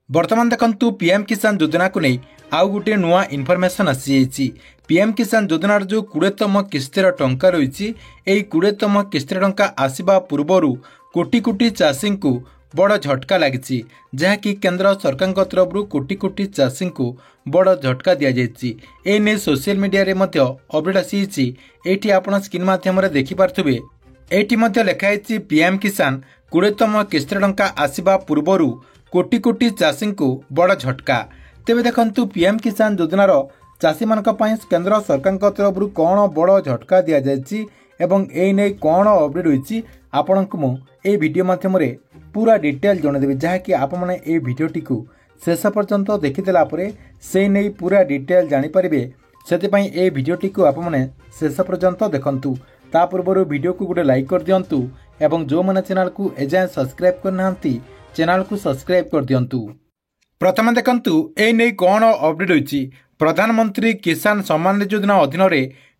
बर्तमान देखंतु पीएम किसान योजना को नहीं आउ गोटे नुआ इनफॉरमेशन आसी पीएम किसान योजनार जो 20तम किस्तिर टंका रही 20तम किस्तिर टंका आसवा पूर्व कोटी कोटी चाषी को बड़ झटका लगी जहाँकि केंद्र सरकार तरफ कोटी कोटी चाषी को बड़ झटका दि जाए सोशल मीडिया रे अपडेट आसी आप स्क्रीन माध्यम देखिपे ये लिखाई पीएम किसान 20तम किस्तिर टंका आसवा पूर्व कोटी कोटी चाषी को बड़ झटका। तेबे देखंतु पीएम किसान योजनार चाषी मान केंद्र सरकार तरफ कौन बड़ झटका दि जाए एवं ए कौन अपडेट होती आपण को मुझे वीडियो माध्यम पूरा डिटेल जनदेवी जहाँकि आपने ये भिडटी को शेष पर्यंत देखीदेला से नहीं पूरा डिटेल जानीपारे से ये भिडटी को आपने शेष पर्यंत देखंतु ता पूर्व वीडियो को गोटे लाइक कर दिंतु एवं जो मैंने चैनल को एजाए सब्सक्राइब करना चैनल को सब्सक्राइब कर दिंतु। प्रथम देखंतु ए नहीं कौन अपडेट होती प्रधानमंत्री किसान सम्मान योजना अधीन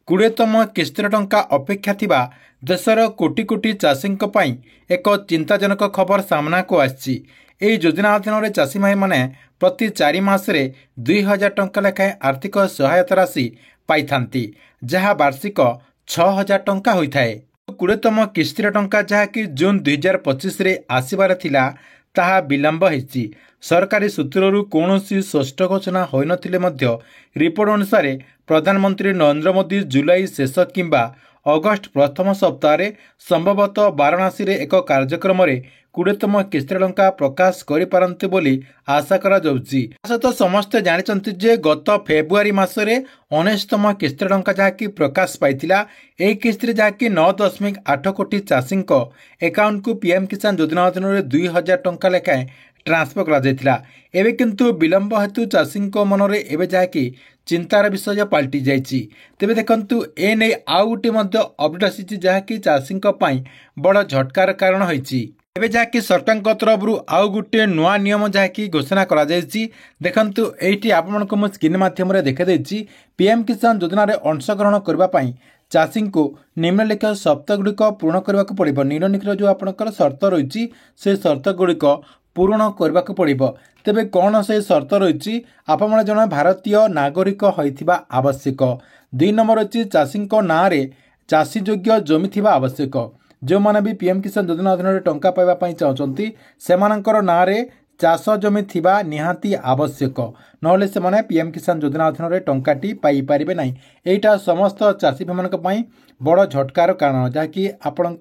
20तम किस्तिर टंका अपेक्षा थिबा देशर कोटी कोटी चाषी एक चिंताजनक खबर सामना को आसी। योजना अधीन चाषी भाई माने प्रति 4 मासरे 2000 टंका लेखाएं आर्थिक सहायता राशि पाई थांती जहां वार्षिक 6000 टंका होता है। 20तम किस्तिर टंका जहाँकि जून 2025 रे आसबार थिला ताहा विलंब होईची। सरकारी सूत्ररू कौनसी स्पष्ट घोषणा होई नथिले मध्य रिपोर्ट अनुसार प्रधानमंत्री नरेंद्र मोदी जुलाई शेष किंबा अगस्ट प्रथम सप्ताह संभवतः वाराणसी रे एक कार्यक्रम 20तम किस्तिर टंका प्रकाश करिपारन्ते बोली आशा करा जाउची। सहित समस्ते जानिचंती जे गत फेब्रुआरी मासरे 19तम किस्तिर टंका जहाँकि प्रकाश पाइथिला। ए किस्तिर जहाँकि 9.8 कोटी चाषी एकाउंट को पीएम किसान योजना अधीन 2000 टंका लेखाएं ट्रांसफर करा जायतिला। एबे किंतु विलंब हेतु चाषी मनरे एबे जहाँकि चिंतार विषय पलटि जाइछि। तेबे देखंतु ए नै आउ गोटे मध्य अपडेट आसी जहाँकि चाषी बड़ झटकार कारण होइछि। एबे जहाँकि सरकार तरफ आउ गोटे नुआ नियम जहाँकि घोषणा करा जाइछि। देखंतु एठी आपमनको मो स्क्रीन माध्यम रे देखा देछि पीएम किसान योजना रे अंशग्रहण करबा पई चाषी को निम्नलिखित शर्त गुड़िक पूर्ण करने को पड़ो। निम्नलिखित जो आपंकर शर्त रही से शर्त गुड़िक पूरण करने को पड़ो। तेबे कौन से शर्त रही आप जन भारतीय नागरिक होइथिबा आवश्यक। 2 नंबर अच्छी चाषी ना चाषी योग्य जमी थिबा आवश्यक। जो मैंने भी पीएम किसान योजना अधीन टंका पाइबा चाहते से ना चाष जमी थिबा निहाती आवश्यक नहले से माने पीएम किसान योजना अधीन टंकाटी पाई पारिबे नहीं। एटा समस्त चाषी भाई बड़ झटकार कारण जहाँकि आपण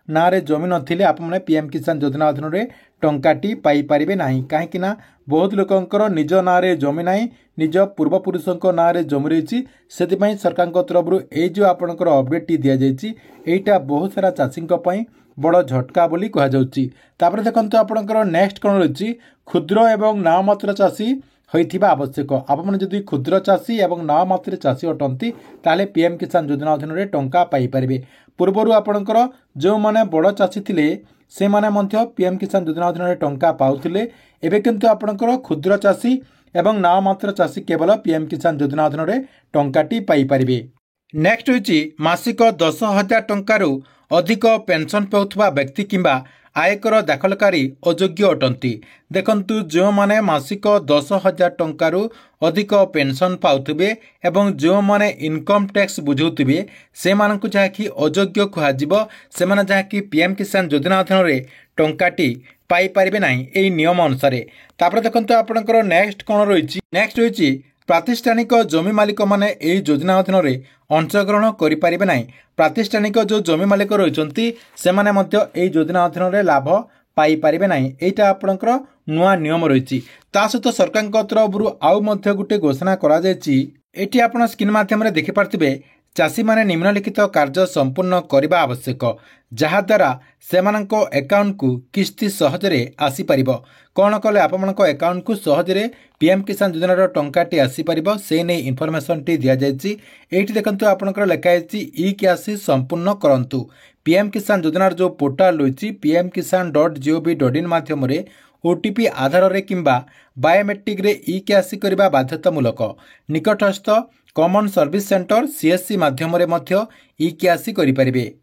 नारे जमी नथिले आपने पीएम किसान योजना अधीन टंकाटी पाई पारिबे नहीं। कहीं बहुत लोकंकर निज नारे जमी नहीं निज पूर्वपुरुषों नारे जमी रही से सरकार तरफ ये जो आपंकर अपडेट दि जाइए यहाँ बहुत सारा चाषी बड़ झटका बोली कह जाउची। तापर देखंतु आपनकर नेक्स्ट कोन रही क्षुद्र एवं नाममात्र चाषी होइथिबा आवश्यक। आपमने जदि क्षुद्र चाषी एवं नाममात्र चाषी अटंती ताले पीएम किसान योजना अधीन टंका पाई परिबे। पूर्वरु आपनकर जो माने बड़ चाषी थिले से माने मध्य पीएम किसान योजना अधीन टंका पाउथिले। एबे किंतु आपनकर क्षुद्र चाषी एवं नाममात्र चाषी केवल पीएम किसान योजना अधीन टंकाटी पाई परिबे। नेक्स्ट होची मासिक 10,000 टंकारु अधिक पेंशन पाउथबा व्यक्ति किंबा आयकर दाखलकारी अयोग्य अटंती। देखंतु जो माने मासिक 10,000 टंकारु अधिक पेंशन पाउथबे एवं जो माने इनकम टैक्स बुझुथबे से मानकु जहाँकि अयोग्य कहाजिबो से माने जहाँकि पीएम किसान योजना अधीन टंकाटी पाई पारिबे नाही एई नियम अनुसार। तापर देखंतु आपनकर नेक्स्ट कोन रहिछि नेक्स्ट होइछि प्रातिष्ठानिक जमी मालिक माने एई योजना अधीन अंशग्रहण करिपारिबे नाही। प्रातिष्ठानिक जो जमी मालिक रहिसंती से माने मध्य एई योजना अधीन लाभ पाई पारिबे नाही। एटा आपनकर नुआ नियम रहिछि। ता सहित सरकार तरफ आउ मध्य गुटे घोषणा करा जायछि। एटी आपण स्क्रीन माध्यम रे देखि पारथिबे चाषी माने निम्नलिखित कार्य संपूर्ण करने आवश्यक जहाद्वारा सेमानंको अकाउंट को किस्ती सहजरे आसी परिबो। कौन कले आपमनको अकाउंट को सहजरे पीएम किसान योजनार टंकाटी आसी परिबो से नै इनफॉरमेशन टी दिया जायछि। एठी देखंतु आपनकर लेखा आछि ई क्यासी संपूर्ण करंतु। पीएम किसान योजनार जो पोर्टल रहिछि pmkisan.gov.in माध्यम रे ओटीपी आधार रे किंबा बायोमेट्रिक रे ई क्यासी करबा बाध्यतामूलक। निकटस्थ कॉमन सर्विस सेंटर सीएससी माध्यम रे मध्य ई क्यासी करि परिबे।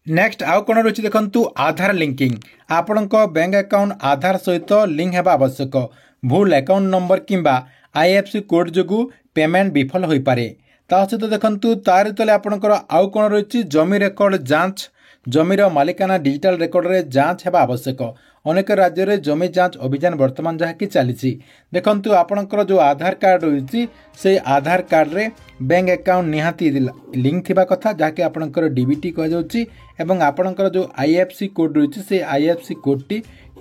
नेक्स्ट आउ कौन रही देखु आधार लिंकिंग आपण बैंक अकाउंट आधार सहित लिंक होगा आवश्यक भूल अकाउंट नंबर किंबा IFSC कोड जो पेमेंट विफल हो पारे सहित देखु तार तले आपणकर आउ कौन रही जमी रेकर्ड जांच जमीर मालिकाना डिजिटल रेकर्ड रे जांच होगा आवश्यक अनेक राज्य में जमी जांच अभियान वर्तमान जहाँकि चली देखु आपणकर जो आधार कार्ड रही से आधार कार्ड रे बैंक अकाउंट निहाती लिंक थिबा कथा जहाँकि आपणकर डीबीटी कहुच्छी आपणकर जो IFSC कोड रही से IFSC कोड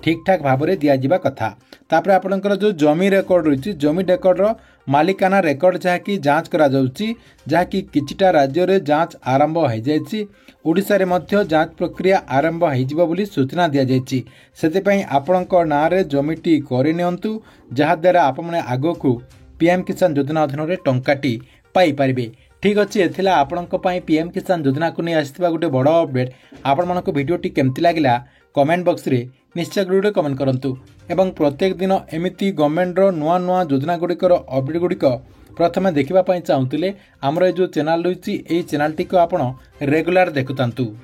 ठीक ठाक भाव में दिज्वा कथा तापर आपणकर जो जमी रेकर्ड रही जमी रेकर्डर मालिकाना रेकर्ड जहाँकि जांच करा जहाँकि किछिटा राज्य में जांच आरंभ हो जाइए ओडिशा रे मध्य जांच प्रक्रिया आरंभ हो सूचना दि जाइए से आपण ना जमीटी करनियंतु जहाद्वारा आपने आग को PM किसान योजना अधीन में टंकाटी पाइपारे ठीक अच्छे एथिला आपणक PM किसान योजना को नहीं आसथिबा गोटे बड़ अपडेट आपण मानक वीडियोटी केमती लागिला कमेंट बॉक्स रे निश्चय गुड़े कमेंट करंतु एवं प्रत्येक दिन एमिती गवर्नमेंट रो नुआ नुआ योजना गुड़िकर अपडेट गुड़िक प्रथमे देखा चाहूले आमर जो चैनल रही चैनल टी को आप रेगुलर देखुंतु।